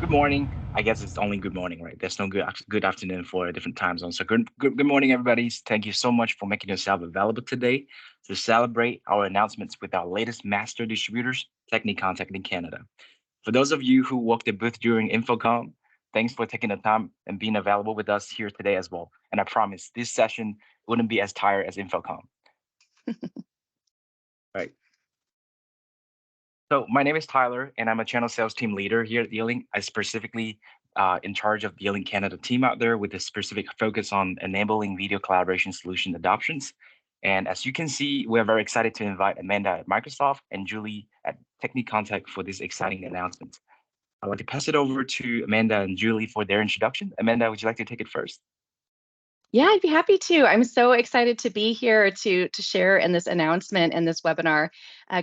Good morning. I guess it's only good morning, right? There's no good afternoon for a different time zone. So good morning, everybody. Thank you so much for making yourself available today to celebrate our announcements with our latest master distributors, Techni+Contact in Canada. For those of you who walked the booth during InfoCom, thanks for taking the time and being available with us here today as well. And I promise this session wouldn't be as tired as InfoCom. Right. So my name is Tyler, and I'm a channel sales team leader here at Yealink. I specifically in charge of the Yealink Canada team out there with a specific focus on enabling video collaboration solution adoptions. And as you can see, we're very excited to invite Amanda at Microsoft and Julie at Techni+Contact for this exciting announcement. I'd like to pass it over to Amanda and Julie for their introduction. Amanda, would you like to take it first? Yeah, I'd be happy to. I'm so excited to be here to share in this announcement and this webinar.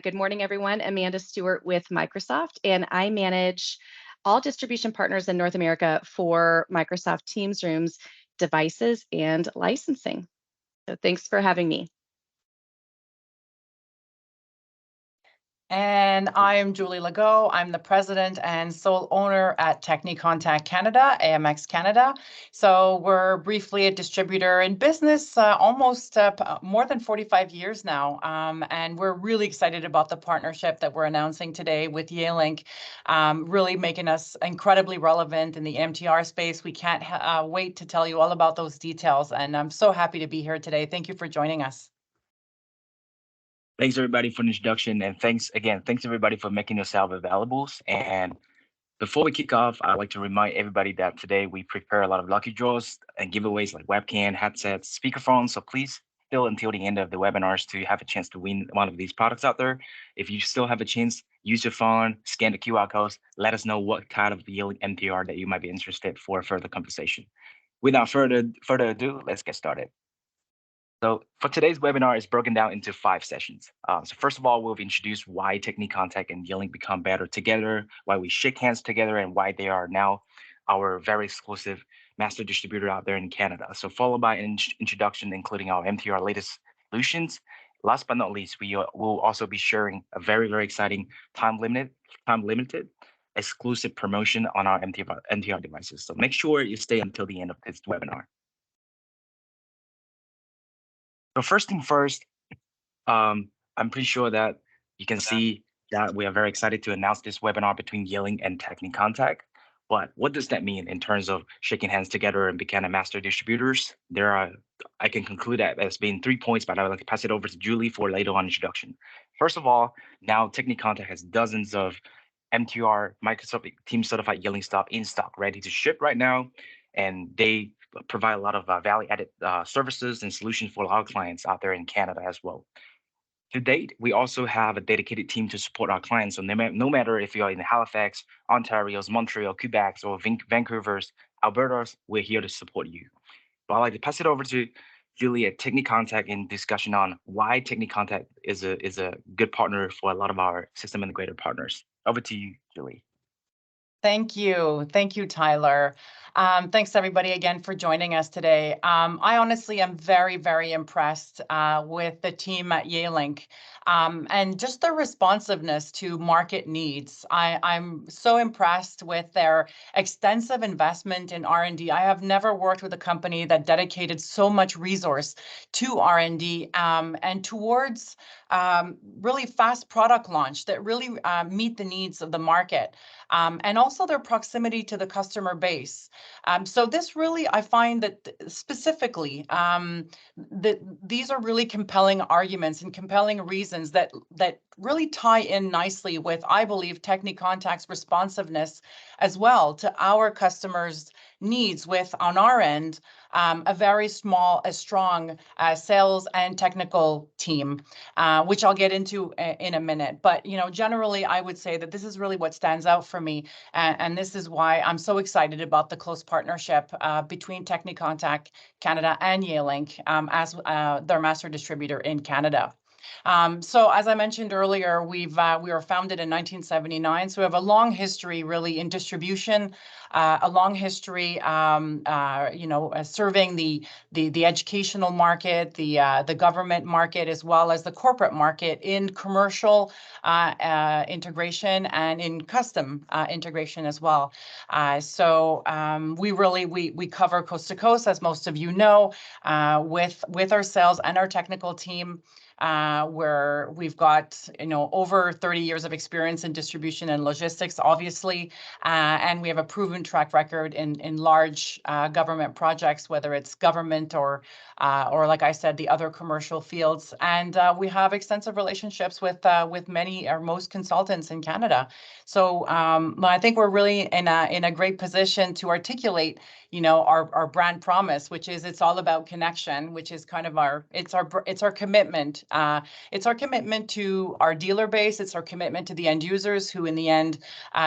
Good morning, everyone. Amanda Stewart with Microsoft, and I manage all distribution partners in North America for Microsoft Teams Rooms, devices, and licensing. So thanks for having me. And I am Julie Legault. I'm the president and sole owner at Techni+Contact Canada, AMX Canada. So we're briefly a distributor in business almost more than 45 years now. And we're really excited about the partnership that we're announcing today with Yealink, really making us incredibly relevant in the MTR space. We can't wait to tell you all about those details. And I'm so happy to be here today. Thank you for joining us. Thanks everybody for the introduction, and thanks everybody for making yourself available. And before we kick off, I'd like to remind everybody that today we prepare a lot of lucky draws and giveaways like webcam, headsets, speakerphones. So please still until the end of the webinars to have a chance to win one of these products out there. If you still have a chance, use your phone, scan the QR codes, let us know what kind of Yealink MTR that you might be interested for further conversation. Without further ado, let's get started. So for today's webinar, it's broken down into 5 sessions. So first of all, we'll introduce why Techni+Contact and Yealink become better together, why we shake hands together, and why they are now our very exclusive master distributor out there in Canada. So followed by an introduction, including our MTR latest solutions. Last but not least, we will also be sharing a very, very exciting time limited exclusive promotion on our MTR devices. So make sure you stay until the end of this webinar. So first thing first, I'm pretty sure that you can see that we are very excited to announce this webinar between Yealink and Techni+Contact. But what does that mean in terms of shaking hands together and becoming master distributors? I can conclude that as being 3 points, but I would like to pass it over to Julie for later on introduction. First of all, now Techni+Contact has dozens of MTR Microsoft Teams certified Yealink stock in stock, ready to ship right now, and they provide a lot of value-added services and solutions for our clients out there in Canada as well. To date, we also have a dedicated team to support our clients. So no matter if you're in Halifax, Ontario's, Montreal, Quebec, or Vancouver's, Alberta's, we're here to support you. But I'd like to pass it over to Julie at Techni+Contact in discussion on why Techni+Contact is a good partner for a lot of our system integrator partners. Over to you, Julie. Thank you. Thank you, Tyler. Thanks, everybody, again, for joining us today. I honestly am very, very impressed with the team at Yealink and just their responsiveness to market needs. I'm so impressed with their extensive investment in R&D. I have never worked with a company that dedicated so much resource to R&D and towards really fast product launch that really meet the needs of the market. And also their proximity to the customer base. So this really, I find that specifically, these are really compelling arguments and compelling reasons that really tie in nicely with, I believe, Techni+Contact's responsiveness as well to our customers' needs with, on our end, a very strong sales and technical team, which I'll get into in a minute. But generally, I would say that this is really what stands out for me, and this is why I'm so excited about the close partnership between Techni+Contact Canada and Yealink as their master distributor in Canada. So as I mentioned earlier, we were founded in 1979, so we have a long history really in distribution, a long history, serving the educational market, the government market, as well as the corporate market in commercial integration and in custom integration as well. We cover coast to coast, as most of you know, with our sales and our technical team. Where we've got over 30 years of experience in distribution and logistics, obviously, and we have a proven track record in large government projects, whether it's government or like I said, the other commercial fields. And we have extensive relationships with many or most consultants in Canada. So I think we're really in a great position to articulate our brand promise, which is it's all about connection, which is kind of our commitment. It's our commitment to our dealer base. It's our commitment to the end users who in the end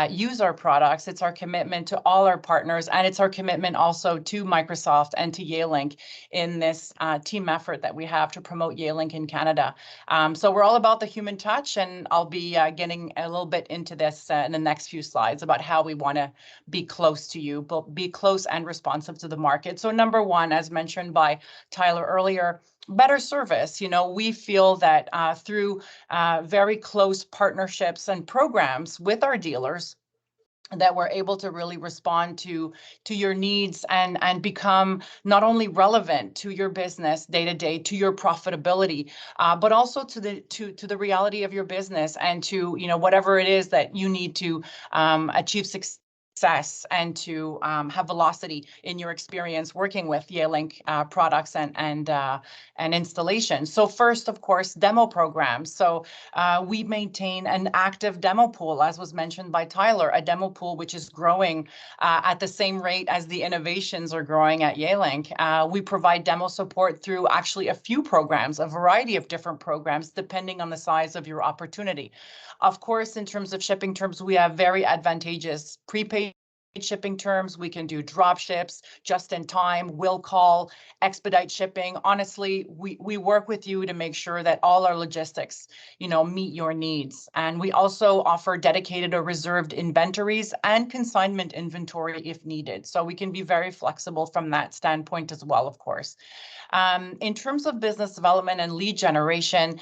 use our products. It's our commitment to all our partners, and it's our commitment also to Microsoft and to Yealink in this team effort that we have to promote Yealink in Canada. So we're all about the human touch, and I'll be getting a little bit into this in the next few slides about how we want to be close to you, but be close and responsive to the market. So number one, as mentioned by Tyler earlier, better service. We feel that through very close partnerships and programs with our dealers, that we're able to really respond to your needs and become not only relevant to your business day to day, to your profitability, but also to the reality of your business and to whatever it is that you need to achieve success and to have velocity in your experience working with Yealink products and installation. So first, of course, demo programs. So we maintain an active demo pool, as was mentioned by Tyler, a demo pool which is growing at the same rate as the innovations are growing at Yealink. We provide demo support through actually a few programs, a variety of different programs, depending on the size of your opportunity. Of course, in terms of shipping terms, we have very advantageous prepaid shipping terms. We can do drop ships, just in time, will call, expedite shipping. Honestly, we work with you to make sure that all our logistics, meet your needs. And we also offer dedicated or reserved inventories and consignment inventory if needed. So we can be very flexible from that standpoint as well, of course. In terms of business development and lead generation,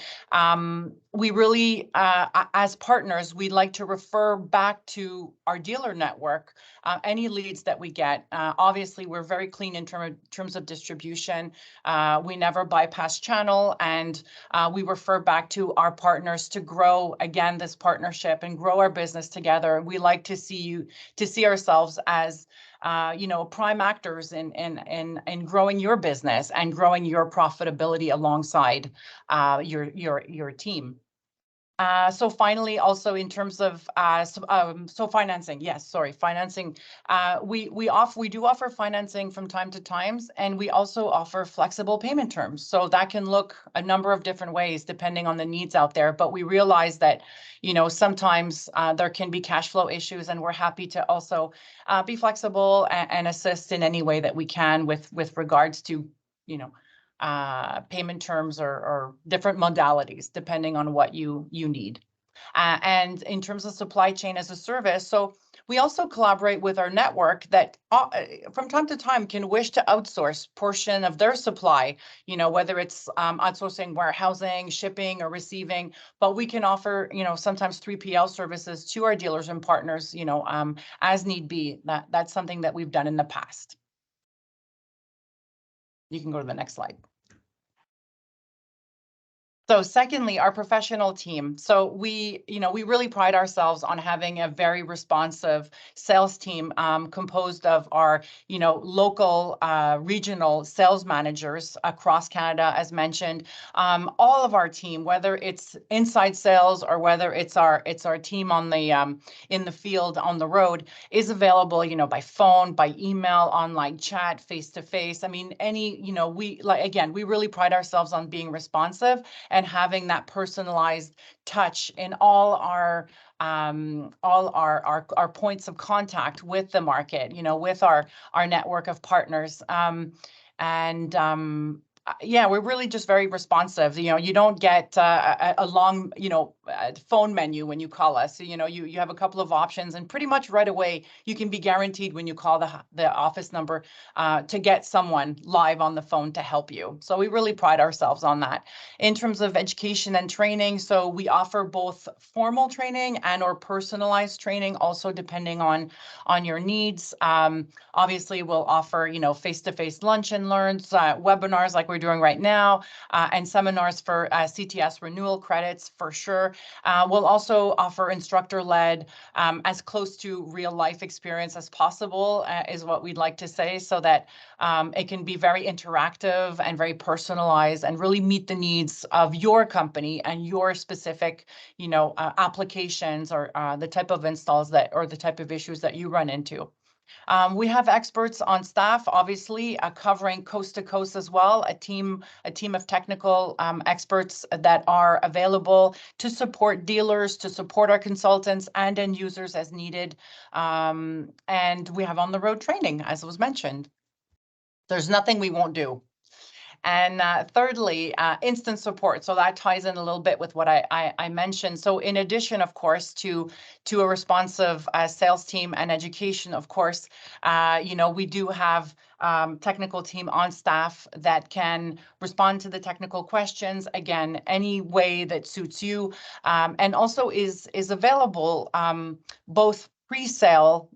we really, as partners, we like to refer back to our dealer network, any leads that we get. Obviously, we're very clean in terms of distribution. We never bypass channel, and we refer back to our partners to grow, again, this partnership and grow our business together. We like to see ourselves as prime actors in growing your business and growing your profitability alongside your team. So finally, also in terms of financing, financing. We do offer financing from time to time, and we also offer flexible payment terms. So that can look a number of different ways depending on the needs out there. But we realize that sometimes there can be cash flow issues, and we're happy to also be flexible and assist in any way that we can with regards to payment terms or different modalities depending on what you need. And in terms of supply chain as a service, so we also collaborate with our network that from time to time can wish to outsource portion of their supply, whether it's outsourcing warehousing, shipping, or receiving. But we can offer, sometimes 3PL services to our dealers and partners, as need be. That's something that we've done in the past. You can go to the next slide. So secondly, our professional team. So we really pride ourselves on having a very responsive sales team composed of our, local, regional sales managers across Canada, as mentioned. All of our team, whether it's inside sales or whether it's our team on the in the field on the road, is available, by phone, by email, online chat, face to face. I mean, we really pride ourselves on being responsive and having that personalized touch in all our points of contact with the market, with our network of partners. yeah, we're really just very responsive. You don't get a long, phone menu when you call us. So, you have a couple of options, and pretty much right away, you can be guaranteed when you call the office number to get someone live on the phone to help you. So we really pride ourselves on that. In terms of education and training, so we offer both formal training and or personalized training, also depending on your needs. Obviously, we'll offer, face-to-face lunch and learns, webinars like we're doing right now, and seminars for CTS renewal credits for sure. We'll also offer instructor-led, as close to real life experience as possible, is what we'd like to say, so that it can be very interactive and very personalized and really meet the needs of your company and your specific, applications or the type of installs or the type of issues that you run into. We have experts on staff, obviously, covering coast to coast as well, a team of technical experts that are available to support dealers, to support our consultants and end users as needed. And we have on the road training, as was mentioned. There's nothing we won't do. And thirdly, instant support. So that ties in a little bit with what I mentioned. So in addition, of course, to a responsive sales team and education, of course, we do have technical team on staff that can respond to the technical questions, again, any way that suits you, and also is available both pre-sale,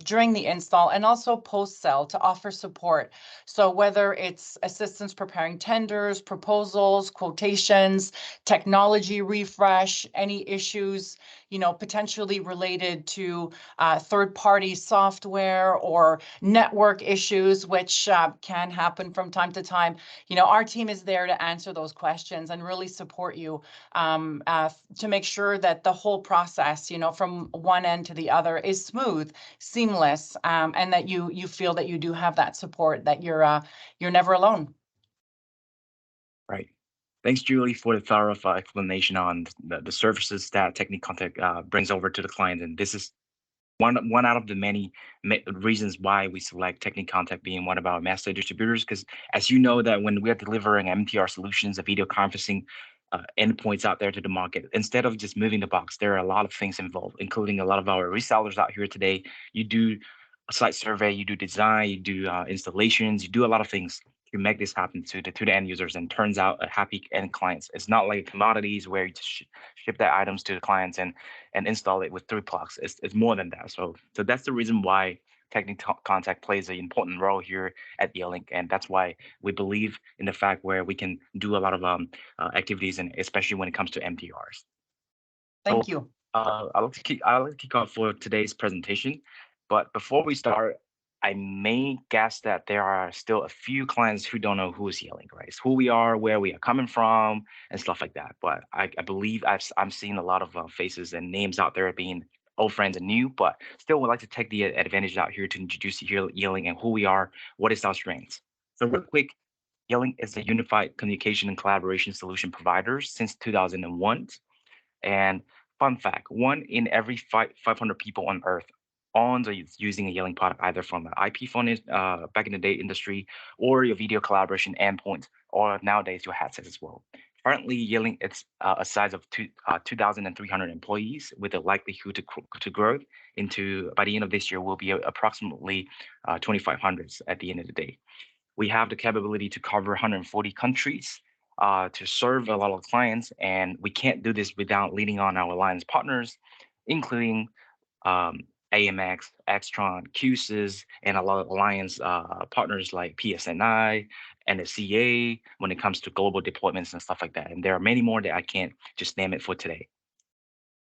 during the install, and also post-sale to offer support. So whether it's assistance preparing tenders, proposals, quotations, technology refresh, any issues, potentially related to third-party software or network issues, which can happen from time to time, our team is there to answer those questions and really support you to make sure that the whole process, from one end to the other is smooth, seamless, and that you feel that you do have that support, that you're never alone. Right. Thanks, Julie, for the thorough explanation on the services that Techni+Contact brings over to the client. And this is one out of the many reasons why we select Techni+Contact being one of our master distributors. Because as you know, that when we are delivering MTR solutions, a video conferencing endpoints out there to the market, instead of just moving the box, there are a lot of things involved, including a lot of our resellers out here today. You do a site survey, you do design, you do installations, you do a lot of things to make this happen to the end users, and turns out a happy end clients. It's not like commodities where you just ship that items to the clients and install it with 3 plugs. It's more than that. So that's the reason why Techni+Contact plays an important role here at Yealink, and that's why we believe in the fact where we can do a lot of activities, and especially when it comes to MTRs. Thank So you. I'll kick off for today's presentation, but before we start, I may guess that there are still a few clients who don't know who is Yealink, right? It's who we are, where we are coming from, and stuff like that. But I believe I'm seeing a lot of faces and names out there being old friends and new, but still would like to take the advantage out here to introduce Yealink and who we are, what is our strengths. So real quick, Yealink is a unified communication and collaboration solution provider since 2001. And fun fact, 1 in every 500 people on Earth owns or is using a Yealink product, either from an IP phone back in the day industry, or your video collaboration endpoint, or nowadays your headsets as well. Currently, Yealink it's a size of 2,300 employees, with a likelihood to grow into, by the end of this year, will be approximately 2,500 at the end of the day. We have the capability to cover 140 countries, to serve a lot of clients, and we can't do this without leaning on our alliance partners, including um, AMX, Extron, QSys, and a lot of alliance partners like PSNI and the CA when it comes to global deployments and stuff like that. And there are many more that I can't just name it for today.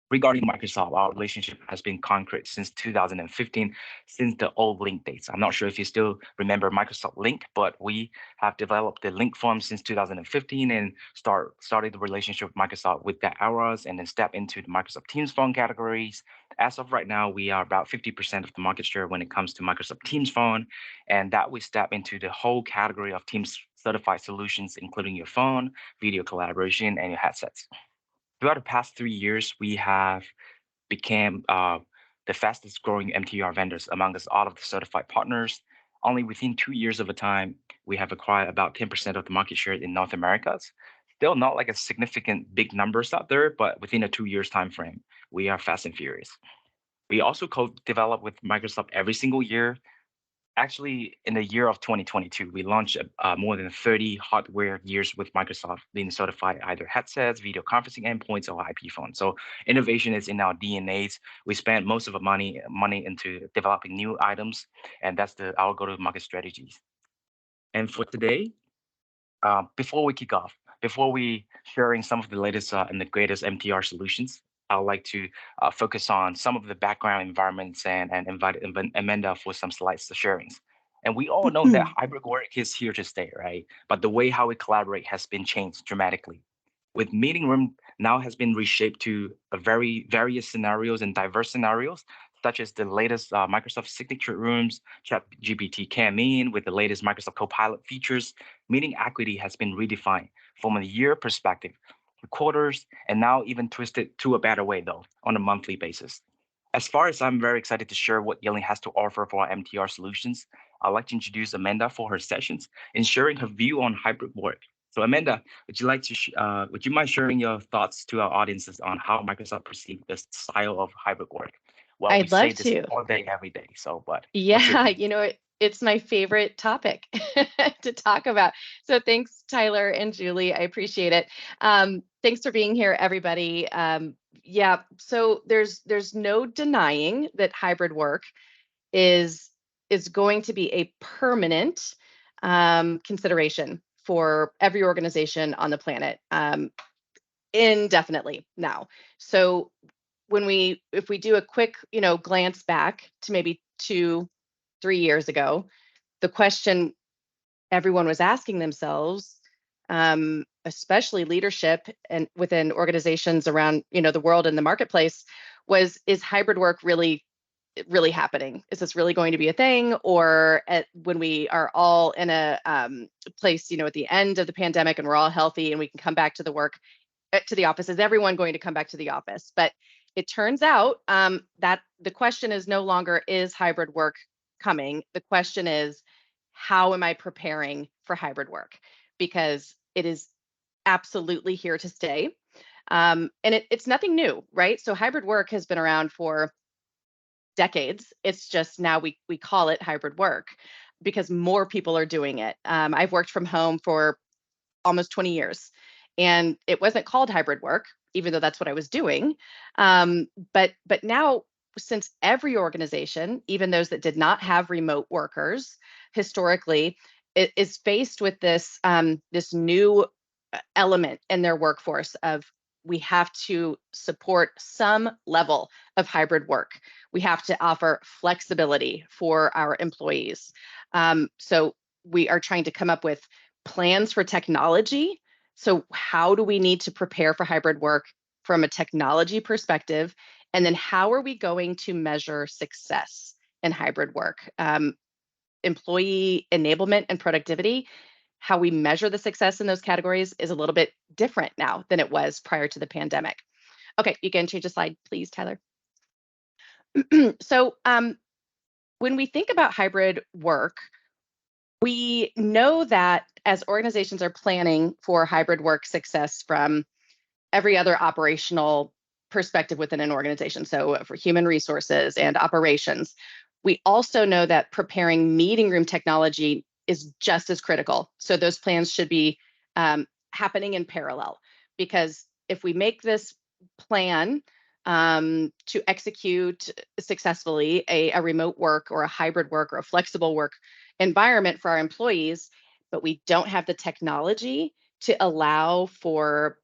Regarding Microsoft, our relationship has been concrete since 2015, since the old Link days. I'm not sure if you still remember Microsoft Link, but we have developed the Link form since 2015 and started the relationship with Microsoft with that eras, and then step into the Microsoft Teams phone categories. As of right now, we are about 50% of the market share when it comes to Microsoft Teams phone, and that we step into the whole category of Teams certified solutions, including your phone, video collaboration, and your headsets. Throughout the past 3 years, we have became the fastest growing MTR vendors among us all of the certified partners. only within 2 years of a time, we have acquired about 10% of the market share in North America. Still not like a significant big numbers out there, but within a 2 years time frame, we are fast and furious. We also co-develop with Microsoft every single year. Actually, in the year of 2022, we launched more than 30 hardware gears with Microsoft being certified either headsets, video conferencing endpoints, or IP phones. So innovation is in our DNAs. We spend most of our money into developing new items, and that's our go-to-market strategies. And for today, before we kick off, before we sharing some of the latest and the greatest MTR solutions, I would like to focus on some of the background environments and invite Amanda for some slides to sharings. And we all know that hybrid work is here to stay, right? But the way how we collaborate has been changed dramatically. With meeting room now has been reshaped to a various scenarios and diverse scenarios, such as the latest Microsoft signature rooms, ChatGPT came in with the latest Microsoft Copilot features. Meeting equity has been redefined from a year perspective to quarters, and now even twisted to a better way, though, on a monthly basis. As far as I'm very excited to share what Yealink has to offer for our MTR solutions, I'd like to introduce Amanda for her sessions and sharing her view on hybrid work. So Amanda, would you mind sharing your thoughts to our audiences on how Microsoft perceives this style of hybrid work? Well, we I'd love say this to. all day, every day. So, but what's your Yeah, view? it's my favorite topic to talk about. So thanks, Tyler and Julie. I appreciate it. Thanks for being here, everybody. Yeah, so there's no denying that hybrid work is going to be a permanent consideration for every organization on the planet, indefinitely now. So if we do a quick, glance back to maybe 2-3 years ago, the question everyone was asking themselves, especially leadership and within organizations around, the world and the marketplace, was, is hybrid work really happening? Is this really going to be a thing? Or when we are all in a place, at the end of the pandemic and we're all healthy and we can come back to the office, is everyone going to come back to the office? But it turns out that the question is no longer, is hybrid work coming? The question is, how am I preparing for hybrid work? Because it is absolutely here to stay. And it's nothing new, right? So hybrid work has been around for decades. It's just now we call it hybrid work because more people are doing it. I've worked from home for almost 20 years, and it wasn't called hybrid work, even though that's what I was doing. But now, since every organization, even those that did not have remote workers historically, is faced with this new element in their workforce of, we have to support some level of hybrid work. We have to offer flexibility for our employees. So we are trying to come up with plans for technology. So how do we need to prepare for hybrid work from a technology perspective? And then how are we going to measure success in hybrid work? Employee enablement and productivity, how we measure the success in those categories is a little bit different now than it was prior to the pandemic. Okay, you can change the slide, please, Tyler. So when we think about hybrid work, we know that as organizations are planning for hybrid work success from every other operational perspective within an organization, so for human resources and operations, we also know that preparing meeting room technology is just as critical. So those plans should be happening in parallel, because if we make this plan to execute successfully a remote work or a hybrid work or a flexible work environment for our employees, but we don't have the technology to allow for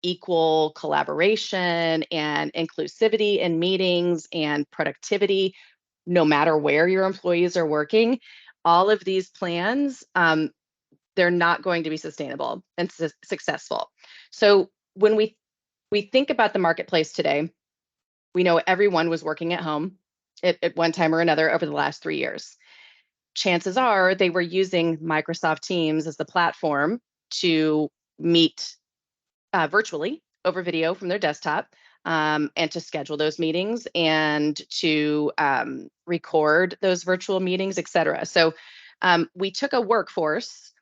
equal collaboration and inclusivity in meetings and productivity, no matter where your employees are working, all of these plans, they're not going to be sustainable and successful. So when we think about the marketplace today, we know everyone was working at home at one time or another over the last 3 years. Chances are they were using Microsoft Teams as the platform to meet virtually over video from their desktop, and to schedule those meetings and to record those virtual meetings, et cetera. So We took a workforce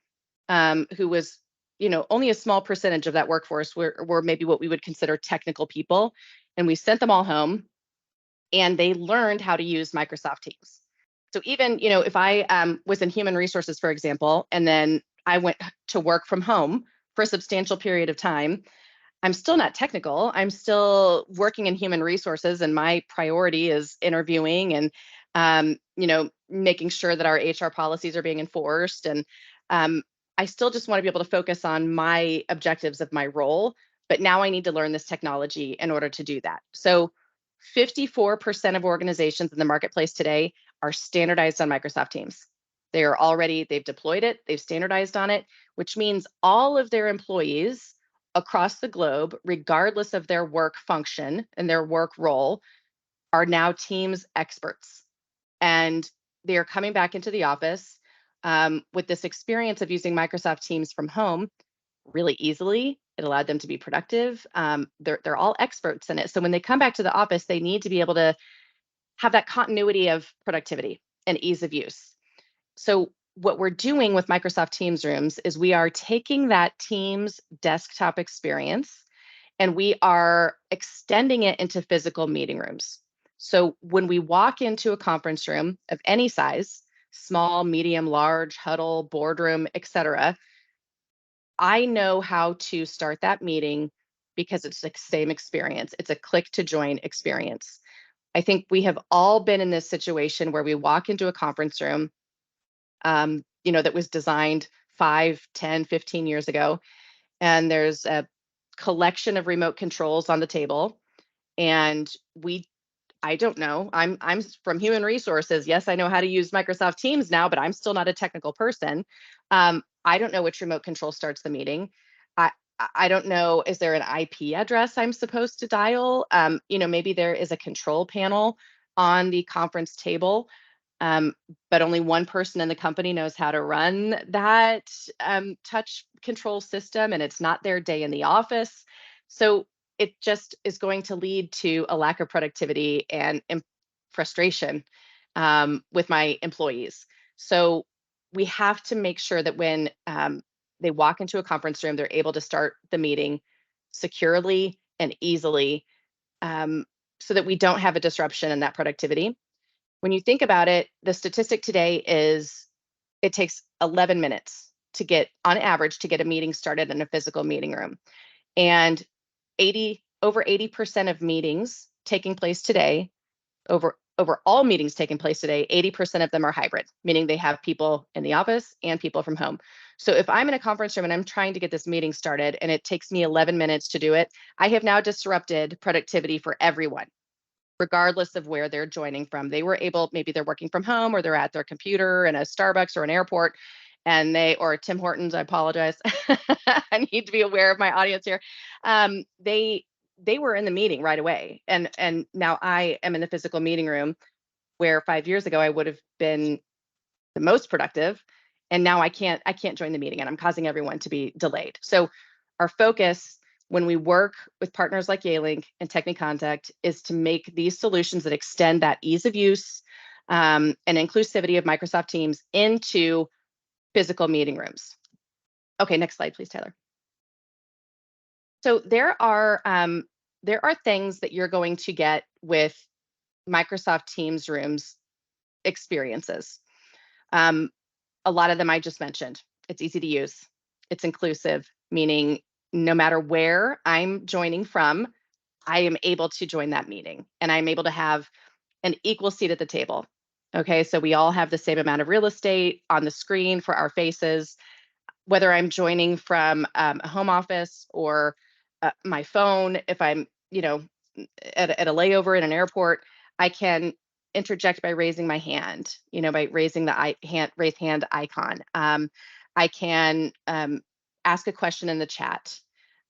who was, only a small percentage of that workforce were maybe what we would consider technical people, and we sent them all home, and they learned how to use Microsoft Teams. So even, if I was in human resources, for example, and then I went to work from home for a substantial period of time, I'm still not technical. I'm still working in human resources, and my priority is interviewing and, making sure that our HR policies are being enforced. And I still just want to be able to focus on my objectives of my role. But now I need to learn this technology in order to do that. So 54% of organizations in the marketplace today are standardized on Microsoft Teams. They've deployed it, they've standardized on it, which means all of their employees across the globe, regardless of their work function and their work role, are now Teams experts. And they are coming back into the office with this experience of using Microsoft Teams from home really easily. It allowed them to be productive. They're all experts in it. So when they come back to the office, they need to be able to have that continuity of productivity and ease of use. So what we're doing with Microsoft Teams rooms is we are taking that Teams desktop experience and we are extending it into physical meeting rooms. So when we walk into a conference room of any size, small, medium, large, huddle, boardroom, etc., I know how to start that meeting because it's the same experience. It's a click to join experience. I think we have all been in this situation where we walk into a conference room, that was designed 5, 10, 15 years ago, and there's a collection of remote controls on the table, and I don't know. I'm from human resources. Yes, I know how to use Microsoft Teams now, but I'm still not a technical person. I don't know which remote control starts the meeting. I I don't know. Is there an IP address I'm supposed to dial? Maybe there is a control panel on the conference table, um, but only one person in the company knows how to run that touch control system, and it's not their day in the office. So it just is going to lead to a lack of productivity and frustration with my employees. So we have to make sure that when they walk into a conference room, they're able to start the meeting securely and easily, so that we don't have a disruption in that productivity. When you think about it, the statistic today is it takes 11 minutes on average, to get a meeting started in a physical meeting room. And over 80% of meetings taking place today, over all meetings taking place today, 80% of them are hybrid, meaning they have people in the office and people from home. So if I'm in a conference room and I'm trying to get this meeting started and it takes me 11 minutes to do it, I have now disrupted productivity for everyone, regardless of where they're joining from. Maybe they're working from home or they're at their computer in a Starbucks or an airport, or Tim Hortons, I apologize. I need to be aware of my audience here. They were in the meeting right away. And now I am in the physical meeting room where 5 years ago I would have been the most productive. And now I can't join the meeting and I'm causing everyone to be delayed. So our focus when we work with partners like Yealink and Techni+Contact is to make these solutions that extend that ease of use and inclusivity of Microsoft Teams into physical meeting rooms. Okay, next slide, please, Tyler. So there are things that you're going to get with Microsoft Teams rooms experiences. A lot of them I just mentioned. It's easy to use. It's inclusive, meaning no matter where I'm joining from, I am able to join that meeting and I'm able to have an equal seat at the table. Okay, so we all have the same amount of real estate on the screen for our faces, whether I'm joining from a home office or my phone. If I'm, at a layover in an airport, I can interject by raising my hand, by raising the raise hand icon. I can ask a question in the chat.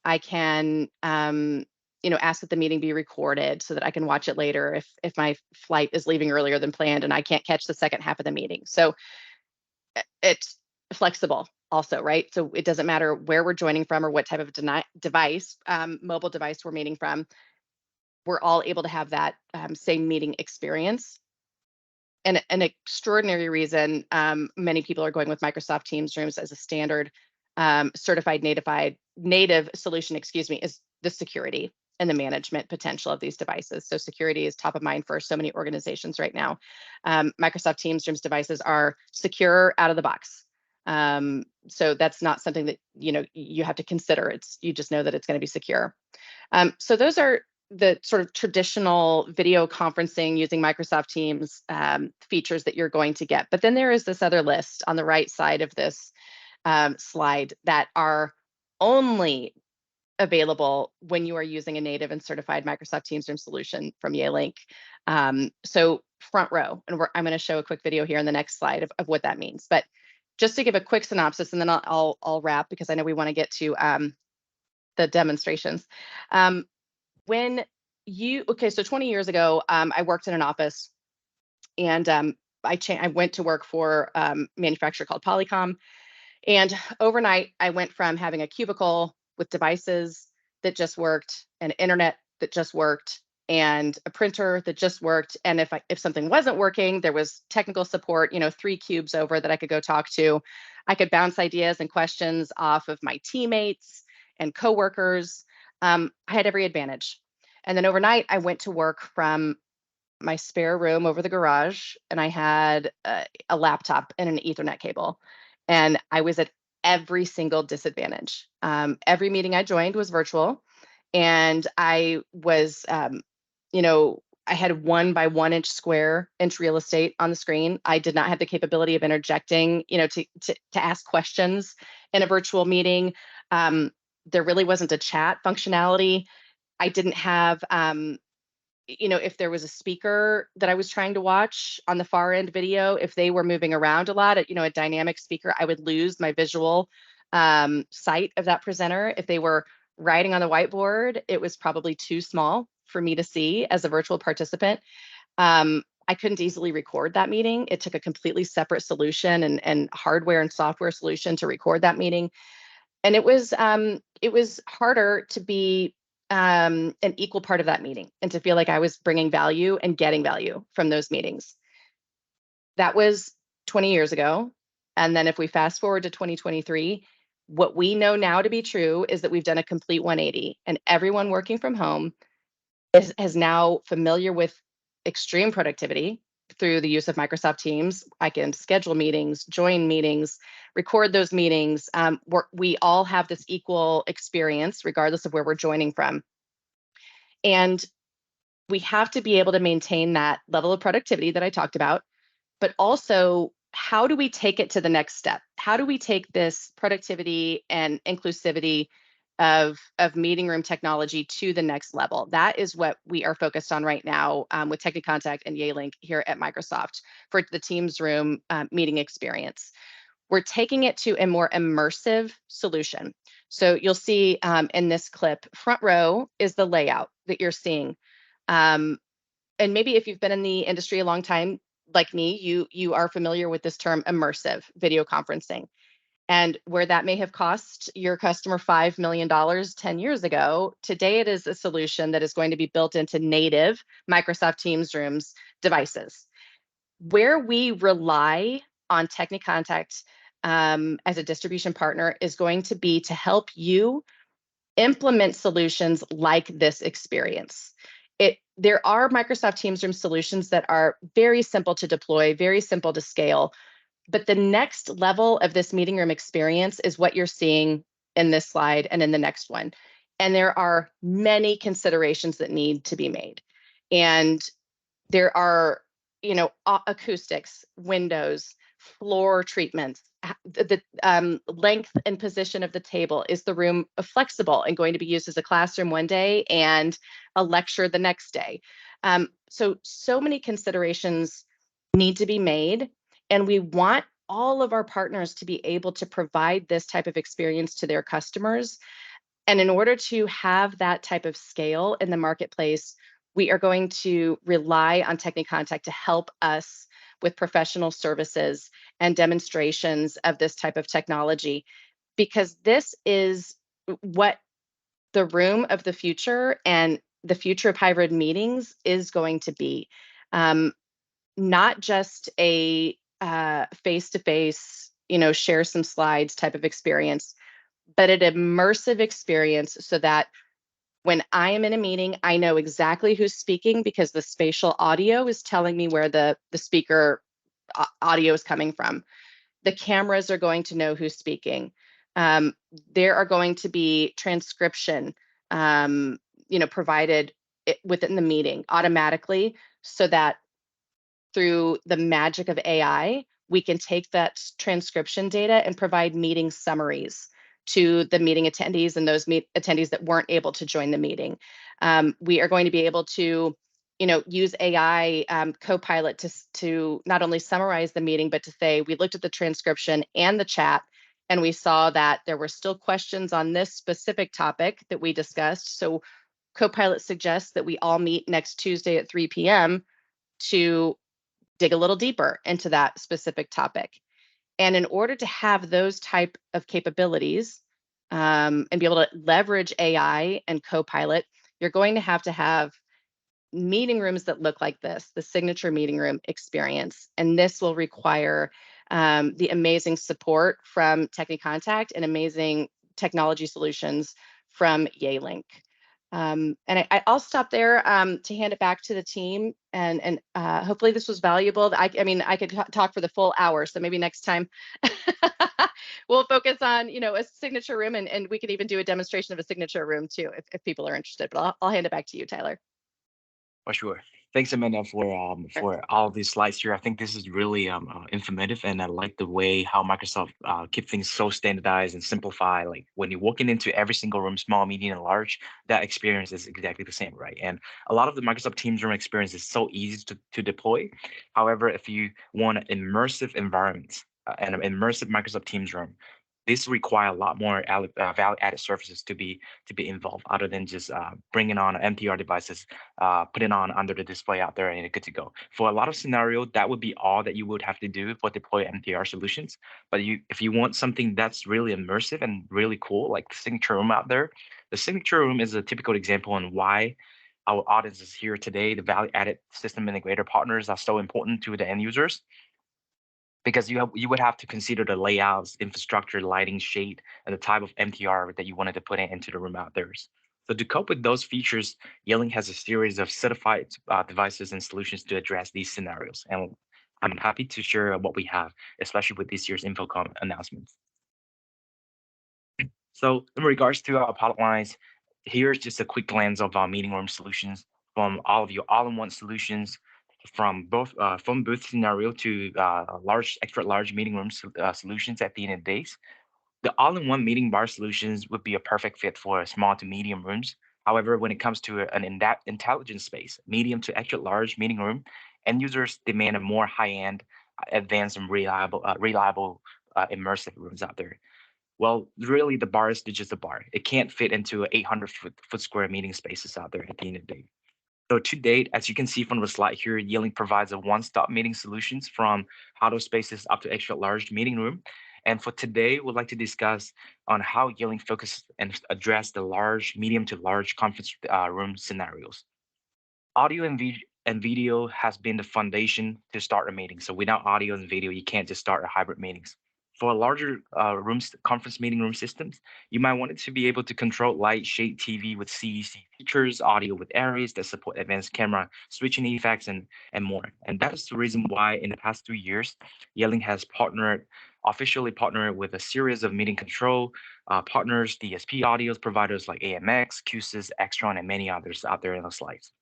I can, ask that the meeting be recorded so that I can watch it later if my flight is leaving earlier than planned and I can't catch the second half of the meeting. So it's flexible also, right? So it doesn't matter where we're joining from or what type of device, mobile device we're meeting from. We're all able to have that same meeting experience. an extraordinary reason many people are going with Microsoft Teams Rooms as a standard certified native solution, is the security and the management potential of these devices. So security is top of mind for so many organizations right now. Microsoft Teams Rooms devices are secure out of the box. So that's not something that you have to consider. You just know that it's going to be secure. So those are the sort of traditional video conferencing using Microsoft Teams features that you're going to get. But then there is this other list on the right side of this slide that are only available when you are using a native and certified Microsoft Teams Room solution from Yealink. So front row, and I'm going to show a quick video here in the next slide of what that means. But just to give a quick synopsis, and then I'll wrap because I know we want to get to the demonstrations. So 20 years ago, I worked in an office, and I went to work for a manufacturer called Polycom. And overnight, I went from having a cubicle with devices that just worked, an internet that just worked, and a printer that just worked. And if something wasn't working, there was technical support, 3 cubes over that I could go talk to. I could bounce ideas and questions off of my teammates and coworkers. I had every advantage. And then overnight, I went to work from my spare room over the garage, and I had a laptop and an Ethernet cable. And I was at every single disadvantage. Every meeting I joined was virtual, and I was, I had 1 by 1 inch square inch real estate on the screen. I did not have the capability of interjecting, to ask questions in a virtual meeting. There really wasn't a chat functionality. I didn't have, if there was a speaker that I was trying to watch on the far end video, if they were moving around a lot, a dynamic speaker, I would lose my visual sight of that presenter. If they were writing on the whiteboard, it was probably too small for me to see as a virtual participant. I couldn't easily record that meeting. It took a completely separate solution and hardware and software solution to record that meeting. And it was harder to be an equal part of that meeting and to feel like I was bringing value and getting value from those meetings. That was 20 years ago. And then if we fast forward to 2023, what we know now to be true is that we've done a complete 180, and everyone working from home is now familiar with extreme productivity through the use of Microsoft Teams. I can schedule meetings, join meetings, record those meetings. We all have this equal experience, regardless of where we're joining from. And we have to be able to maintain that level of productivity that I talked about, but also, how do we take it to the next step? How do we take this productivity and inclusivity of meeting room technology to the next level? That is what we are focused on right now with Techni+Contact and Yealink here at Microsoft for the Teams Room meeting experience. We're taking it to a more immersive solution. So you'll see in this clip, front row is the layout that you're seeing. And maybe if you've been in the industry a long time, like me, you are familiar with this term immersive video conferencing. And where that may have cost your customer $5 million 10 years ago, today it is a solution that is going to be built into native Microsoft Teams Rooms devices. Where we rely on Techni+Contact as a distribution partner is going to be to help you implement solutions like this experience. There are Microsoft Teams Room solutions that are very simple to deploy, very simple to scale, but the next level of this meeting room experience is what you're seeing in this slide and in the next one. And there are many considerations that need to be made. And there are, acoustics, windows, floor treatments, the length and position of the table. Is the room flexible and going to be used as a classroom one day and a lecture the next day? So many considerations need to be made, and we want all of our partners to be able to provide this type of experience to their customers. And in order to have that type of scale in the marketplace, we are going to rely on Techni+Contact to help us with professional services and demonstrations of this type of technology, because this is what the room of the future and the future of hybrid meetings is going to be. not just a face-to-face, share some slides type of experience, but an immersive experience so that when I am in a meeting, I know exactly who's speaking because the spatial audio is telling me where the speaker audio is coming from. The cameras are going to know who's speaking. Um, there are going to be transcription, provided within the meeting automatically so that through the magic of AI, we can take that transcription data and provide meeting summaries to the meeting attendees and those attendees that weren't able to join the meeting. We are going to be able to, use AI Copilot to not only summarize the meeting, but to say we looked at the transcription and the chat, and we saw that there were still questions on this specific topic that we discussed. So Copilot suggests that we all meet next Tuesday at 3 p.m. to dig a little deeper into that specific topic. And in order to have those type of capabilities and be able to leverage AI and Copilot, you're going to have meeting rooms that look like this, the signature meeting room experience. And this will require the amazing support from Techni+Contact and amazing technology solutions from Yealink. And I'll stop there to hand it back to the team, and hopefully this was valuable. I mean, I could talk for the full hour, so maybe next time we'll focus on a signature room, and we could even do a demonstration of a signature room too, if people are interested. But I'll hand it back to you, Tyler. For sure. Thanks, Amanda, Sure. for all these slides here. I think this is really informative, and I like the way how Microsoft keep things so standardized and simplify. Like when you're walking into every single room, small, medium, and large, that experience is exactly the same, right? And a lot of the Microsoft Teams room experience is so easy to deploy. However, if you want an immersive environment and an immersive Microsoft Teams room, this require a lot more value-added services to be involved, other than just bringing on MTR devices, put it on under the display out there, and it's good to go. For a lot of scenario, that would be all that you would have to do for deploy MTR solutions. But if you want something that's really immersive and really cool, like the signature room out there, the signature room is a typical example on why our audience is here today. The value-added system integrator partners are so important to the end users, because you would have to consider the layouts, infrastructure, lighting, shade, and the type of MTR that you wanted to put into the room out there. So to cope with those features, Yealink has a series of certified devices and solutions to address these scenarios. And I'm happy to share what we have, especially with this year's InfoComm announcements. So in regards to our product lines, here's just a quick glance of our meeting room solutions from all of your all-in-one solutions, from both phone booth scenario to large, extra large meeting room solutions at the end of the days. The all-in-one meeting bar solutions would be a perfect fit for small to medium rooms. However, when it comes to an intelligent space, medium to extra large meeting room, end users demand a more high-end, advanced, and reliable immersive rooms out there. Well, really, the bar is just a bar. It can't fit into 800 foot square meeting spaces out there at the end of the day. So to date, as you can see from the slide here, Yealink provides a one-stop meeting solutions from huddle spaces up to extra large meeting room. And for today, we'd like to discuss on how Yealink focuses and address the large, medium to large conference room scenarios. Audio and video has been the foundation to start a meeting. So without audio and video, you can't just start a hybrid meetings. For larger rooms, conference meeting room systems, you might want it to be able to control light, shade, TV with CEC features, audio with areas that support advanced camera switching effects, and more. And that is the reason why in the past 3 years, Yealink has officially partnered with a series of meeting control partners, DSP audios providers like AMX, QSys, Extron, and many others out there in the slides.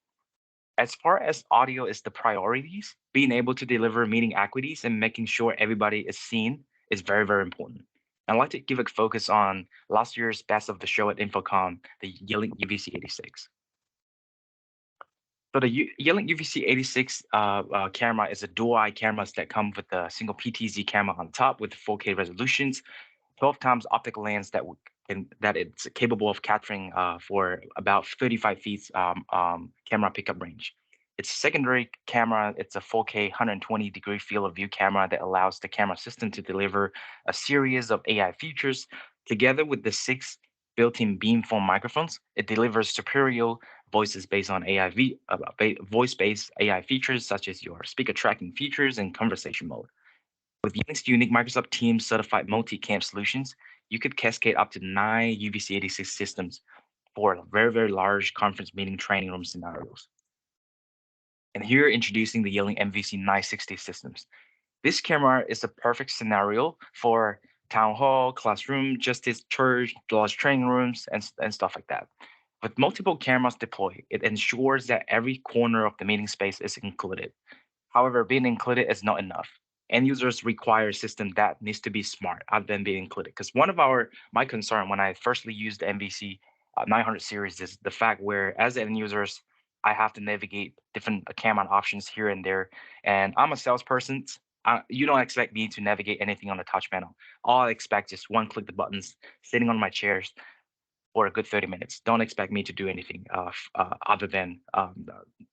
As far as audio is the priorities, being able to deliver meeting equities and making sure everybody is seen is very, very important. I'd like to give a focus on last year's best of the show at InfoComm, the Yealink UVC86. So the Yealink UVC86 camera is a dual-eye cameras that come with a single PTZ camera on top with 4K resolutions, 12 times optical lens that it's capable of capturing for about 35 feet camera pickup range. Its secondary camera, it's a 4K 120-degree field of view camera that allows the camera system to deliver a series of AI features. Together with the 6 built-in beamform microphones, it delivers superior voices based on voice-based AI features such as your speaker tracking features and conversation mode. With Yealink's unique Microsoft Teams certified multi-cam solutions, you could cascade up to 9 UVC86 systems for very, very large conference meeting training room scenarios. And here introducing the Yealink MVC 960 systems. This camera is a perfect scenario for town hall, classroom, justice, church, large training rooms, and stuff like that. With multiple cameras deployed, it ensures that every corner of the meeting space is included. However, being included is not enough. End users require a system that needs to be smart other than being included. Because one of my concern when I firstly used the MVC 900 series is the fact where as end users, I have to navigate different camera options here and there. And I'm a salesperson. You don't expect me to navigate anything on the touch panel. All I expect is one click the buttons, sitting on my chairs for a good 30 minutes. Don't expect me to do anything other than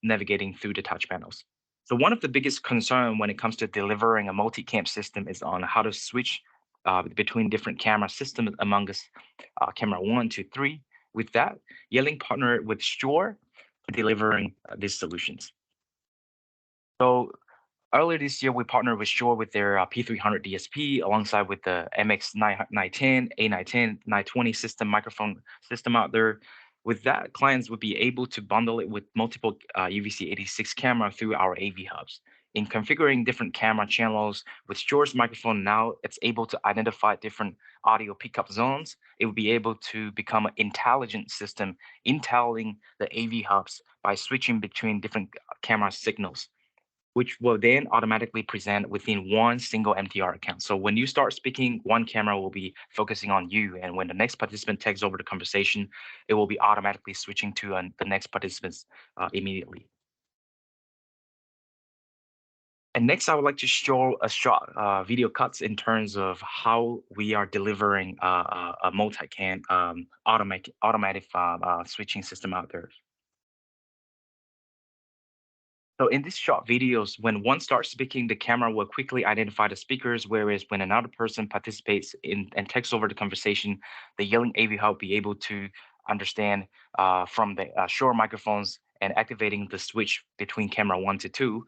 navigating through the touch panels. So one of the biggest concern when it comes to delivering a multi-cam system is on how to switch between different camera systems among us, camera 1 to 3. With that, Yealink partnered with Shure for delivering these solutions. So earlier this year, we partnered with Shure with their P300 DSP alongside with the MX910, A910, 920 system microphone system out there. With that, clients would be able to bundle it with multiple UVC86 camera through our AV hubs. In configuring different camera channels with Shure's microphone, now it's able to identify different audio pickup zones. It will be able to become an intelligent system, intelling the AV hubs by switching between different camera signals, which will then automatically present within one single MTR account. So when you start speaking, one camera will be focusing on you. And when the next participant takes over the conversation, it will be automatically switching to the next participants immediately. And next, I would like to show a short video cuts in terms of how we are delivering a multi-cam automatic switching system out there. So in these short videos, when one starts speaking, the camera will quickly identify the speakers, whereas when another person participates in and takes over the conversation, the Yealink AV Hub will be able to understand from the Shure microphones and activating the switch between camera 1 to 2.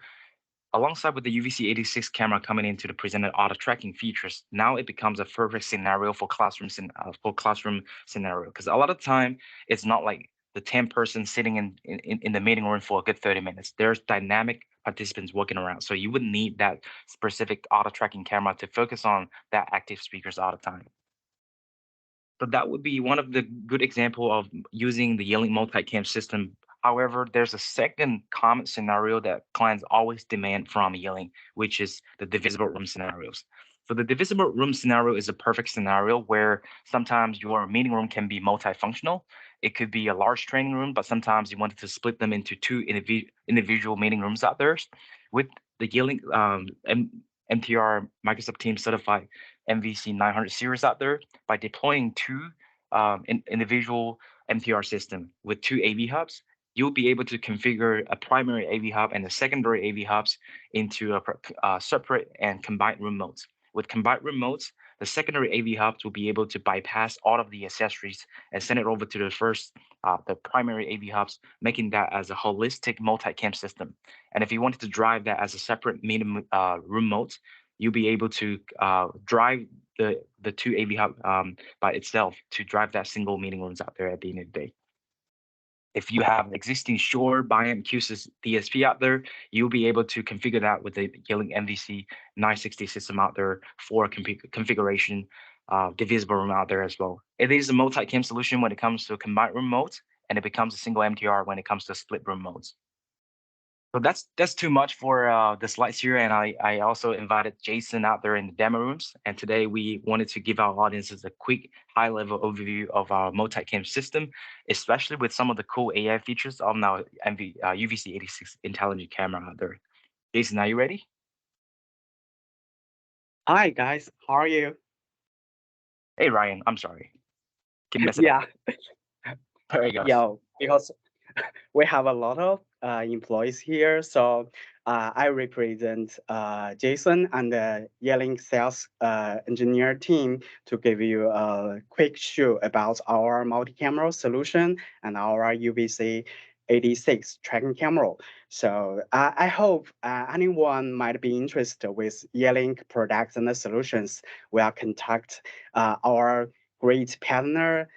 Alongside with the UVC86 camera coming into the presented auto tracking features, now it becomes a perfect scenario for classroom scenario. Because a lot of time, it's not like the 10 person sitting in the meeting room for a good 30 minutes. There's dynamic participants walking around. So you would need that specific auto tracking camera to focus on that active speakers all the time. So that would be one of the good example of using the Yealink multi-cam system. However, there's a second common scenario that clients always demand from Yealink, which is the divisible room scenarios. So the divisible room scenario is a perfect scenario where sometimes your meeting room can be multifunctional. It could be a large training room, but sometimes you wanted to split them into two individual meeting rooms out there. With the Yealink MTR Microsoft Teams certified MVC 900 series out there, by deploying two individual MTR system with two AV hubs, you'll be able to configure a primary AV hub and a secondary AV hubs into a separate and combined room modes. With combined room modes, the secondary AV hubs will be able to bypass all of the accessories and send it over to the primary AV hubs, making that as a holistic multi-cam system. And if you wanted to drive that as a separate meeting room modes, you'll be able to drive the two AV hub by itself to drive that single meeting rooms out there at the end of the day. If you have existing Shure BIAM QSys DSP out there, you'll be able to configure that with the Yealink MVC 960 system out there for configuration divisible room out there as well. It is a multi-cam solution when it comes to combined room modes, and it becomes a single MTR when it comes to split room modes. So that's too much for the slides here, and I also invited Jason out there in the demo rooms. And today we wanted to give our audiences a quick high-level overview of our multi-cam system, especially with some of the cool AI features of our UVC86 intelligent camera out there. Jason, are you ready? Hi guys, how are you? Hey Ryan, I'm sorry. Keep messing up. There you go. Yeah, because we have a lot of employees here, so I represent Jason and the Yealink sales engineer team to give you a quick show about our multi-camera solution and our UVC 86 tracking camera. So I hope anyone might be interested with Yealink products and the solutions. Will contact our great partner,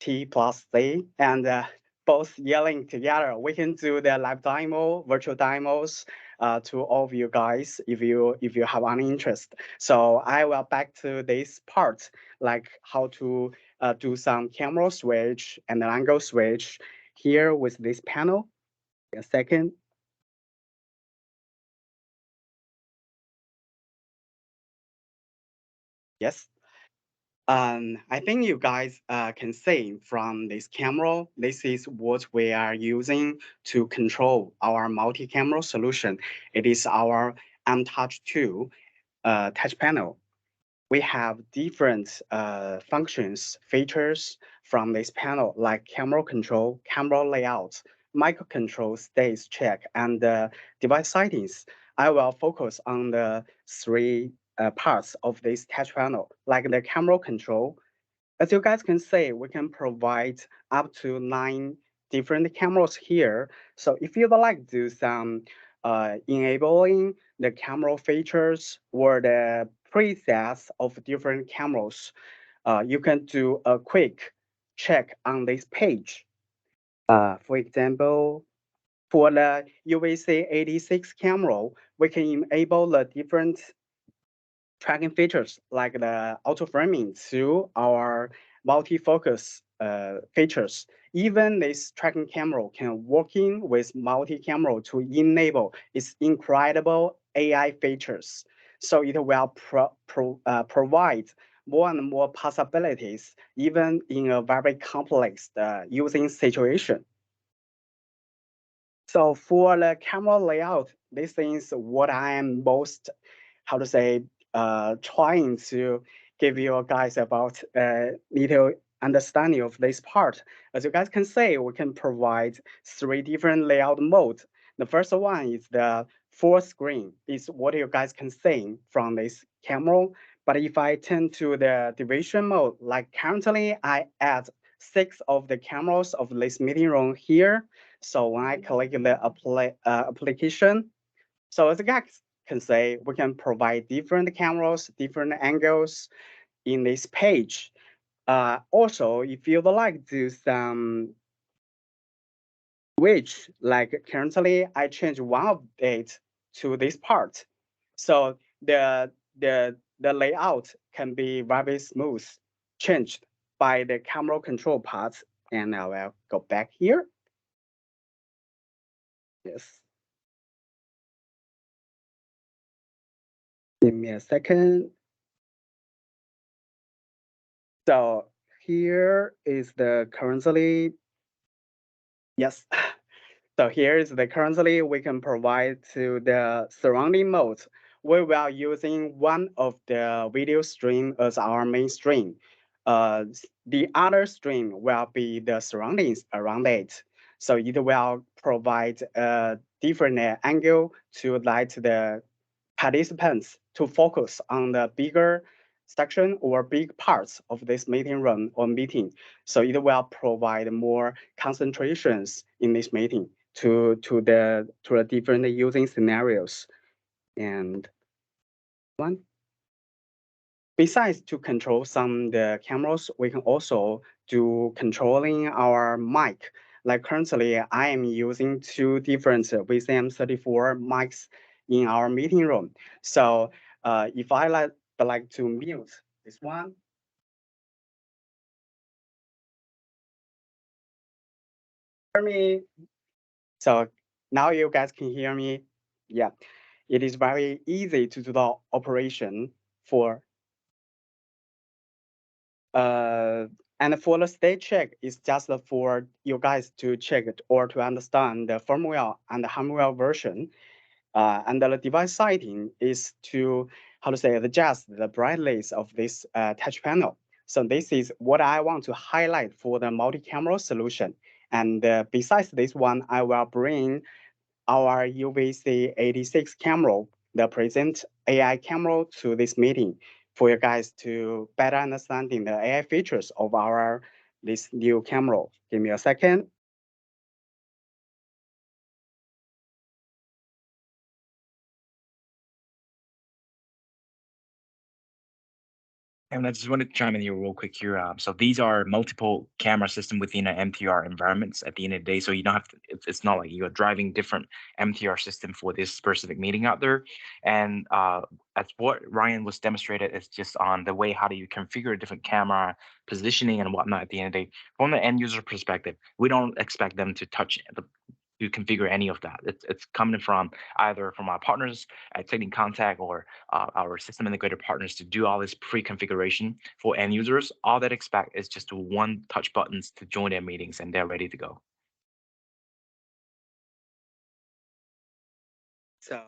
T+C, and both Yealink together. We can do the live demo, virtual demos to all of you guys if you have any interest. So I will back to this part, like how to do some camera switch and an angle switch here with this panel. A second. Yes. I think you guys can see from this camera, this is what we are using to control our multi-camera solution. It is our MTouch 2 touch panel. We have different functions, features from this panel, like camera control, camera layout, microcontrol status check, and device settings. I will focus on the three parts of this touch panel, like the camera control. As you guys can see, we can provide up to 9 different cameras here. So if you'd like to do some enabling the camera features or the presets of different cameras, you can do a quick check on this page. For example, for the UVC 86 camera, we can enable the different tracking features like the auto framing to our multi-focus features. Even this tracking camera can working with multi-camera to enable its incredible AI features. So it will provide more and more possibilities, even in a very complex using situation. So for the camera layout, this is what I am most, how to say, trying to give you guys about little understanding of this part. As you guys can see, we can provide 3 different layout modes. The first one is the full screen. Is what you guys can see from this camera. But if I turn to the division mode, like currently I add 6 of the cameras of this meeting room here. So when I click the application, so as you guys can say, we can provide different cameras, different angles in this page. Also, if you'd like to do some switch, like currently I change one of it to this part. So the layout can be very smooth, changed by the camera control parts. And I will go back here. Yes. Give me a second. So here is the currently, yes. So here is the currently we can provide to the surrounding mode. We will using one of the video stream as our main stream. The other stream will be the surroundings around it. So it will provide a different angle to let the participants to focus on the bigger section or big parts of this meeting room or meeting. So it will provide more concentrations in this meeting to the different using scenarios. And one. Besides to control some the cameras, we can also do controlling our mic. Like currently, I am using 2 different VCM34 mics in our meeting room. So if I like to mute this one, hear me. So now you guys can hear me. Yeah, it is very easy to do the operation for and for the state check, it's just for you guys to check it or to understand the firmware and the hardware version. And the device setting is to, how to say, adjust the brightness of this touch panel. So this is what I want to highlight for the multi-camera solution. And besides this one, I will bring our UVC 86 camera, the present AI camera, to this meeting for you guys to better understanding the AI features of our this new camera. Give me a second. And I just wanted to chime in here real quick here. So these are multiple camera system within an MTR environments at the end of the day. So you don't have to, it's not like you're driving different MTR system for this specific meeting out there. And that's what Ryan was demonstrated is just on the way, how do you configure different camera positioning and whatnot at the end of the day. From the end user perspective, we don't expect them to touch to configure any of that. It's coming from either from our partners at Techni+Contact or our system integrator partners to do all this pre-configuration for end users. All that expect is just one touch buttons to join their meetings and they're ready to go. So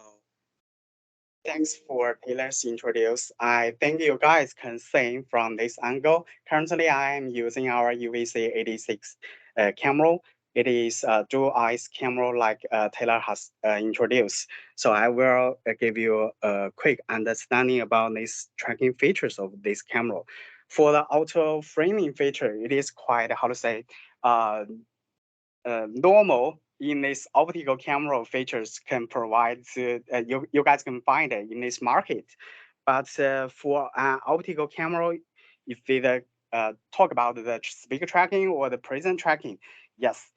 thanks for Taylor's introduce. I think you guys can see from this angle. Currently, I am using our UVC 86 camera. It is a dual eyes camera like Taylor has introduced. So I will give you a quick understanding about these tracking features of this camera. For the auto framing feature, it is quite, how to say, normal in this optical camera features can provide you guys can find it in this market. But for an optical camera, if we talk about the speaker tracking or the presence tracking, yes,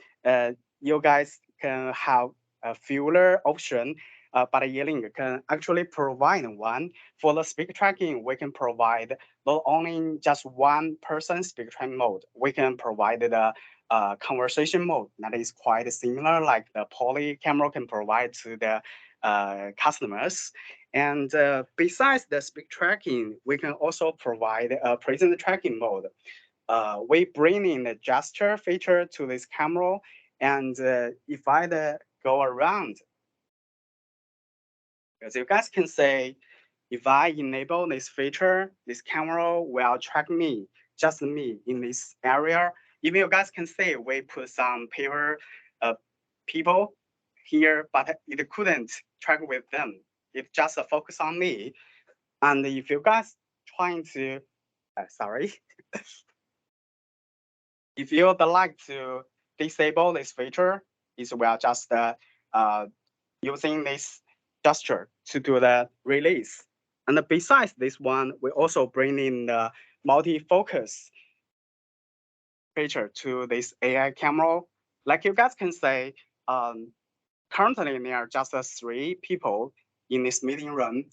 you guys can have a fewer option. But Yealink can actually provide one. For the speaker tracking, we can provide not only just one person speaker tracking mode, we can provide the conversation mode that is quite similar, like the poly camera can provide to the customers. And besides the speak tracking, we can also provide a present tracking mode. We bring in the gesture feature to this camera, and if I go around, as you guys can say, if I enable this feature, this camera will track me, just me in this area. Even you guys can see, we put some people here, but it couldn't track with them. It just focus on me. And if you guys trying to, sorry, if you would like to disable this feature, it will just using this gesture to do the release. And besides this one, we also bring in the multi-focus feature to this AI camera. Like you guys can say, currently there are just 3 people in this meeting room.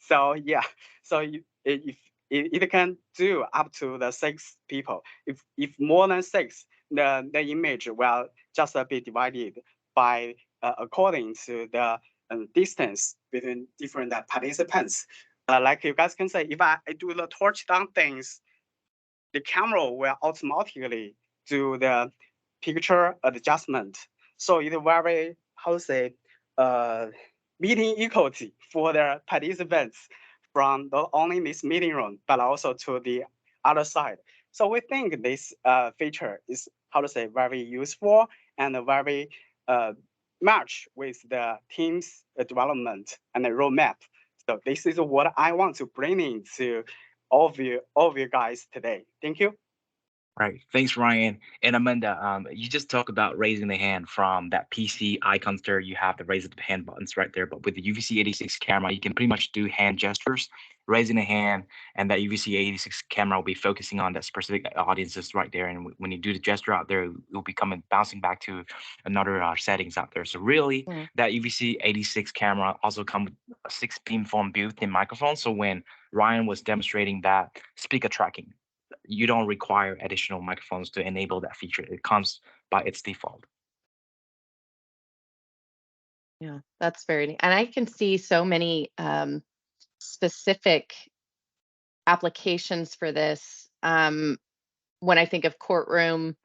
So yeah, so if it can do up to the 6 people. If more than 6, the image will just be divided by according to the distance between different participants. Like you guys can say, if I do the torch down things, the camera will automatically do the picture adjustment. So it's very, how to say, meeting equality for the participants from not only this meeting room, but also to the other side. So we think this feature is, how to say, very useful and very match with the team's development and the roadmap. So this is what I want to bring into all of you guys today. Thank you. Right. Thanks, Ryan. And Amanda, you just talked about raising the hand from that PC icons there. You have the raise the hand buttons right there. But with the UVC 86 camera, you can pretty much do hand gestures, raising a hand, and that UVC 86 camera will be focusing on that specific audiences right there. And when you do the gesture out there, it will be coming bouncing back to another settings out there. So really, that UVC 86 camera also comes with a 6 beamform built-in microphone. So when Ryan was demonstrating that speaker tracking, you don't require additional microphones to enable that feature. It comes by its default. Yeah, that's very neat. And I can see so many specific applications for this. When I think of courtroom,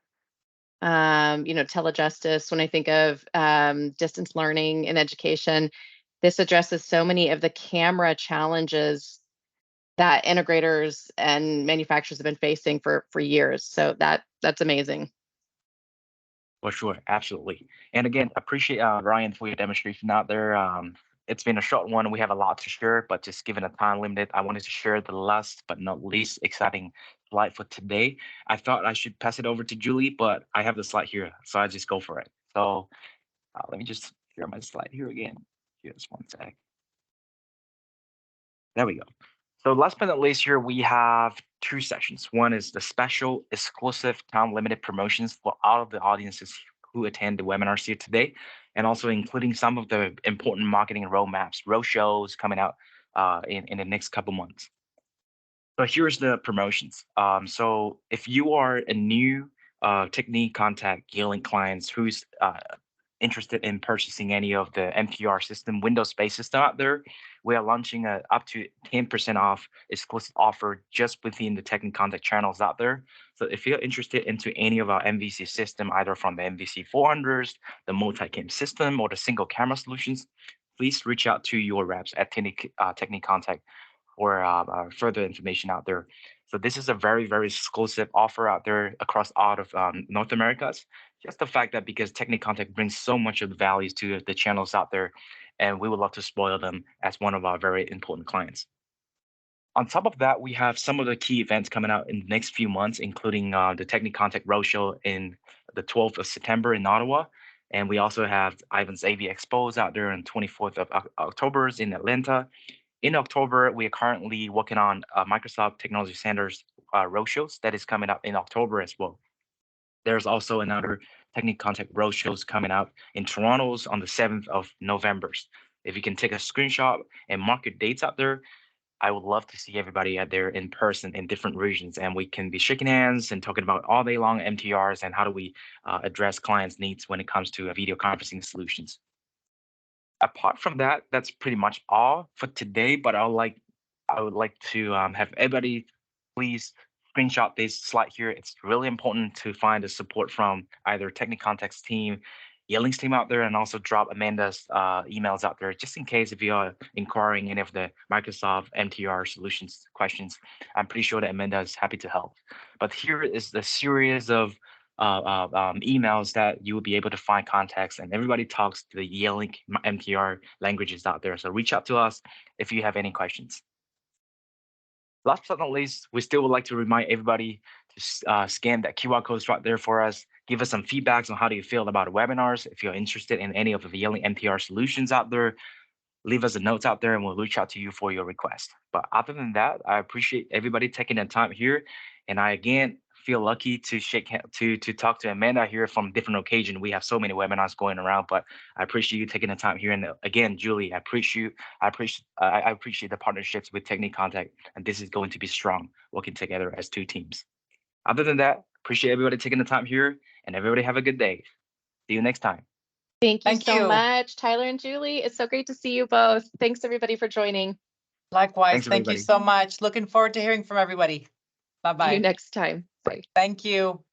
telejustice, when I think of distance learning in education, this addresses so many of the camera challenges that integrators and manufacturers have been facing for years. So that's amazing. For sure, absolutely. And again, appreciate Ryan for your demonstration out there. It's been a short one. We have a lot to share, but just given a time limit, I wanted to share the last but not least exciting slide for today. I thought I should pass it over to Julie, but I have the slide here, so I just go for it. So let me just share my slide here again. Just one sec. There we go. So last but not least here, we have two sessions. One is the special exclusive time limited promotions for all of the audiences who attend the webinars here today, and also including some of the important marketing roadmaps, roadshows coming out in the next couple months. So here's the promotions. So if you are a new Techni+Contact Yealink clients who's interested in purchasing any of the MTR system, Windows-based system out there, we are launching a up to 10% off exclusive offer just within the Techni+Contact channels out there. So if you're interested into any of our MVC system, either from the MVC 400s, the multi-cam system, or the single camera solutions, please reach out to your reps at Techni+Contact for further information out there. So this is a very, very exclusive offer out there across all of North America. Just the fact that because Techni+Contact brings so much of the values to the channels out there, and we would love to spoil them as one of our very important clients. On top of that, we have some of the key events coming out in the next few months, including the Techni+Contact Roadshow in the 12th of September in Ottawa. And we also have Ivan's AV Expos out there on 24th of October in Atlanta. In October, we are currently working on Microsoft Technology Center's roadshows that is coming up in October as well. There's also another Techni+Contact roadshows coming out in Toronto's on the 7th of November. If you can take a screenshot and mark your dates out there, I would love to see everybody out there in person in different regions, and we can be shaking hands and talking about all day long MTRs and how do we address clients' needs when it comes to video conferencing solutions. Apart from that, that's pretty much all for today. But I would like to have everybody please screenshot this slide here. It's really important to find the support from either Techni+Contact's team, Yealink's team out there, and also drop Amanda's emails out there, just in case if you are inquiring any of the Microsoft MTR solutions questions. I'm pretty sure that Amanda is happy to help. But here is the series of emails that you will be able to find context, and everybody talks to the Yealink MTR languages out there. So reach out to us if you have any questions. Last but not least, we still would like to remind everybody to scan that QR code right there for us. Give us some feedbacks on how do you feel about the webinars. If you're interested in any of the Yealink MTR solutions out there, leave us a note out there and we'll reach out to you for your request. But other than that, I appreciate everybody taking the time here. And I again feel lucky to to talk to Amanda here from different occasion. We have so many webinars going around, but I appreciate you taking the time here. And again, Julie, I appreciate the partnerships with Techni+Contact, and this is going to be strong working together as two teams. Other than that, appreciate everybody taking the time here, and everybody have a good day. See you next time. Thank you Thank so you. much, Tyler and Julie. It's so great to see you both. Thanks, everybody, for joining. Likewise. Thanks, Thank you everybody. so much. Looking forward to hearing from everybody. See you Bye-bye. next time. Bye. Thank you.